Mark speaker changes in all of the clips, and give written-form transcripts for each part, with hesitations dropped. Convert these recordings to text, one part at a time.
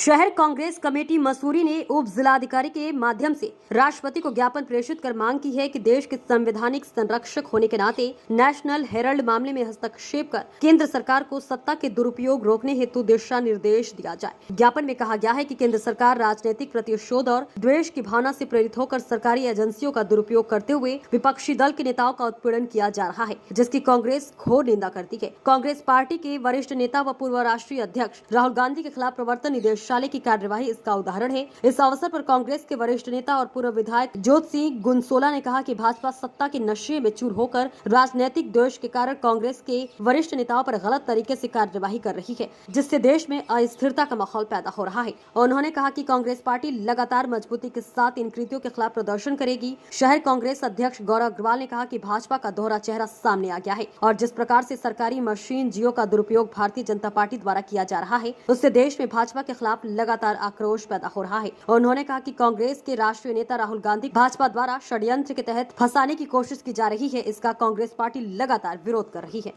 Speaker 1: शहर कांग्रेस कमेटी मसूरी ने उप जिलाधिकारी के माध्यम से राष्ट्रपति को ज्ञापन प्रेषित कर मांग की है कि देश के संवैधानिक संरक्षक होने के नाते नेशनल हेराल्ड मामले में हस्तक्षेप कर केंद्र सरकार को सत्ता के दुरुपयोग रोकने हेतु दिशा निर्देश दिया जाए। ज्ञापन में कहा गया है कि केंद्र सरकार राजनीतिक प्रतिशोध और द्वेष की भावना से प्रेरित होकर सरकारी एजेंसियों का दुरुपयोग करते हुए विपक्षी दल के नेताओं का उत्पीड़न किया जा रहा है, जिसकी कांग्रेस घोर निंदा करती है। कांग्रेस पार्टी के वरिष्ठ नेता व पूर्व राष्ट्रीय अध्यक्ष राहुल गांधी के खिलाफ प्रवर्तन निदेशालय की कार्यवाही इसका उदाहरण है। इस अवसर पर कांग्रेस के वरिष्ठ नेता और पूर्व विधायक ज्योत सिंह गुनसोला ने कहा कि भाजपा सत्ता के नशे में चूर होकर राजनीतिक द्वेष के कारण कांग्रेस के वरिष्ठ नेताओं पर गलत तरीके से कार्यवाही कर रही है, जिससे देश में अस्थिरता का माहौल पैदा हो रहा है। उन्होंने कहा कि कांग्रेस पार्टी लगातार मजबूती के साथ इन कृत्यों के खिलाफ प्रदर्शन करेगी। शहर कांग्रेस अध्यक्ष गौरव अग्रवाल ने कहा कि भाजपा का दोहरा चेहरा सामने आ गया है और जिस प्रकार से सरकारी मशीन जियो का दुरुपयोग भारतीय जनता पार्टी द्वारा किया जा रहा है, उससे देश में भाजपा के खिलाफ लगातार आक्रोश पैदा हो रहा है। उन्होंने कहा कि कांग्रेस के राष्ट्रीय नेता राहुल गांधी भाजपा द्वारा षड्यंत्र के तहत फंसाने की कोशिश की जा रही है, इसका कांग्रेस पार्टी लगातार विरोध कर रही है।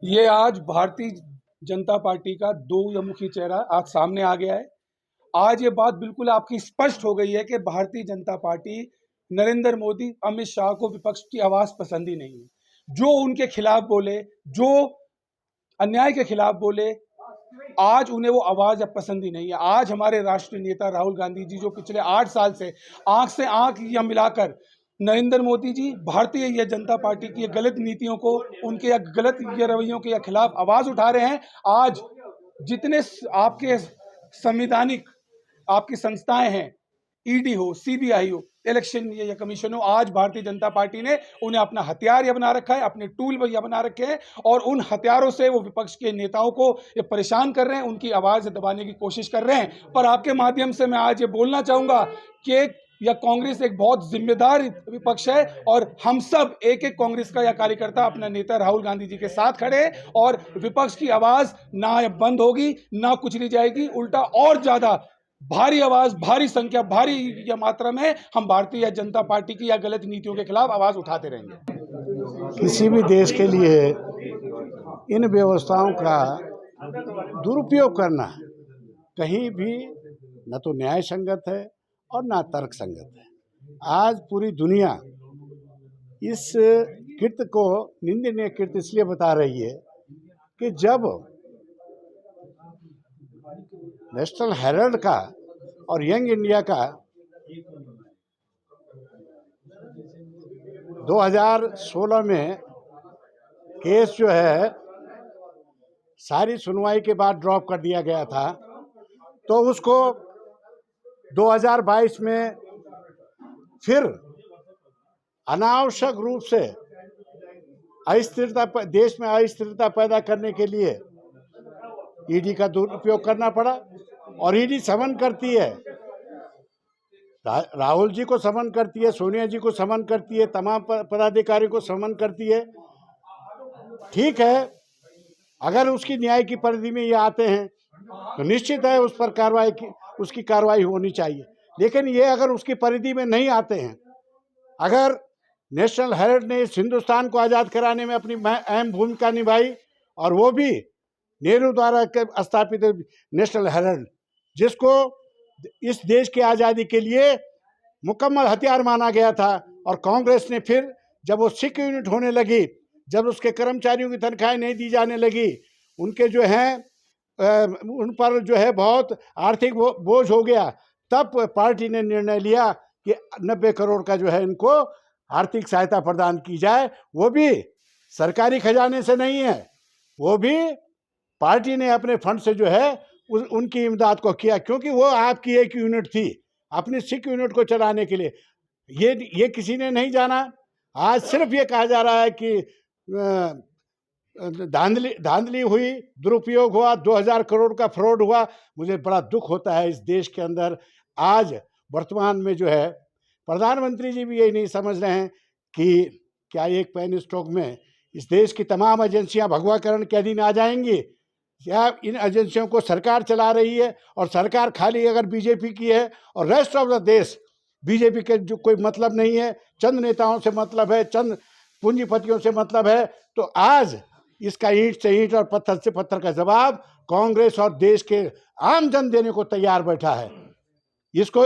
Speaker 2: ये आज भारतीय जनता पार्टी का दो-मुखी चेहरा आज सामने आ गया है। आज ये बात बिल्कुल आपकी स्पष्ट हो गई है कि भारतीय जनता पार्टी नरेंद्र मोदी, अमित शाह को विपक्ष की आवाज पसंद ही नहीं है। जो उनके खिलाफ बोले, जो अन्याय के खिलाफ बोले, आज उन्हें वो आवाज अब पसंद ही नहीं है। आज हमारे राष्ट्रीय नेता राहुल गांधी जी, जो पिछले 8 साल से आंख मिलाकर नरेंद्र मोदी जी, भारतीय जनता पार्टी की गलत नीतियों को, उनके गलत रवैयों के खिलाफ आवाज उठा रहे हैं। आज जितने आपके संवैधानिक आपकी संस्थाएं हैं, ईडी हो, सीबीआई हो, इलेक्शन या कमीशन हो, आज भारतीय जनता पार्टी ने उन्हें अपना हथियार यह बना रखा है, अपने टूल यह बना रखे हैं और उन हथियारों से वो विपक्ष के नेताओं को ये परेशान कर रहे हैं, उनकी आवाज दबाने की कोशिश कर रहे हैं। पर आपके माध्यम से मैं आज ये बोलना चाहूंगा कि यह कांग्रेस एक बहुत जिम्मेदार विपक्ष है और हम सब एक एक कांग्रेस का यह कार्यकर्ता अपना नेता राहुल गांधी जी के साथ खड़े हैं और विपक्ष की आवाज ना बंद होगी, ना कुचली जाएगी, उल्टा और ज्यादा भारी आवाज, भारी संख्या, भारी या मात्रा में हम भारतीय जनता पार्टी की या गलत नीतियों के खिलाफ आवाज उठाते रहेंगे।
Speaker 3: किसी भी देश के लिए इन व्यवस्थाओं का दुरुपयोग करना कहीं भी न तो न्याय संगत है और ना तर्क संगत है। आज पूरी दुनिया इस कृत्य को निंदनीय कृत्य इसलिए बता रही है कि जब नेशनल हेराल्ड का और यंग इंडिया का 2016 में केस जो है सारी सुनवाई के बाद ड्रॉप कर दिया गया था, तो उसको 2022 में फिर अनावश्यक रूप से अस्थिरता, देश में अस्थिरता पैदा करने के लिए ईडी का दुरुपयोग करना पड़ा और ईडी समन करती है, राहुल जी को समन करती है, सोनिया जी को समन करती है, तमाम पदाधिकारियों को समन करती है। ठीक है, अगर उसकी न्याय की परिधि में ये आते हैं तो निश्चित है उस पर उसकी कार्रवाई होनी चाहिए। लेकिन ये अगर उसकी परिधि में नहीं आते हैं, अगर नेशनल हेराल्ड ने इस हिंदुस्तान को आज़ाद कराने में अपनी अहम भूमिका निभाई और वो भी नेहरू द्वारा स्थापित नेशनल हेराल्ड, जिसको इस देश की आज़ादी के लिए मुकम्मल हथियार माना गया था, और कांग्रेस ने फिर जब वो सिख यूनिट होने लगी, जब उसके कर्मचारियों की तनख्वाहें नहीं दी जाने लगी, उनके जो हैं उन पर जो है बहुत आर्थिक बोझ हो गया, तब पार्टी ने निर्णय लिया कि 90 करोड़ का जो है इनको आर्थिक सहायता प्रदान की जाए। वो भी सरकारी खजाने से नहीं है, वो भी पार्टी ने अपने फंड से जो है उनकी इमदाद को किया, क्योंकि वो आपकी एक यूनिट थी अपनी सिख यूनिट को चलाने के लिए। ये किसी ने नहीं जाना। आज सिर्फ ये कहा जा रहा है कि धांधली हुई, दुरुपयोग हुआ, 2000 करोड़ का फ्रॉड हुआ। मुझे बड़ा दुख होता है इस देश के अंदर आज वर्तमान में जो है प्रधानमंत्री जी भी यही नहीं समझ रहे हैं कि क्या एक पेन स्ट्रोक में इस देश की तमाम एजेंसियां भगवाकरण के अधीन आ जाएंगी। या इन एजेंसियों को सरकार चला रही है, और सरकार खाली अगर बीजेपी की है और रेस्ट ऑफ द देश बीजेपी के जो कोई मतलब नहीं है, चंद नेताओं से मतलब है, चंद पूंजीपतियों से मतलब है, तो आज इसका ईंट से ईंट और पत्थर से पत्थर का जवाब कांग्रेस और देश के आम जन देने को तैयार बैठा है। इसको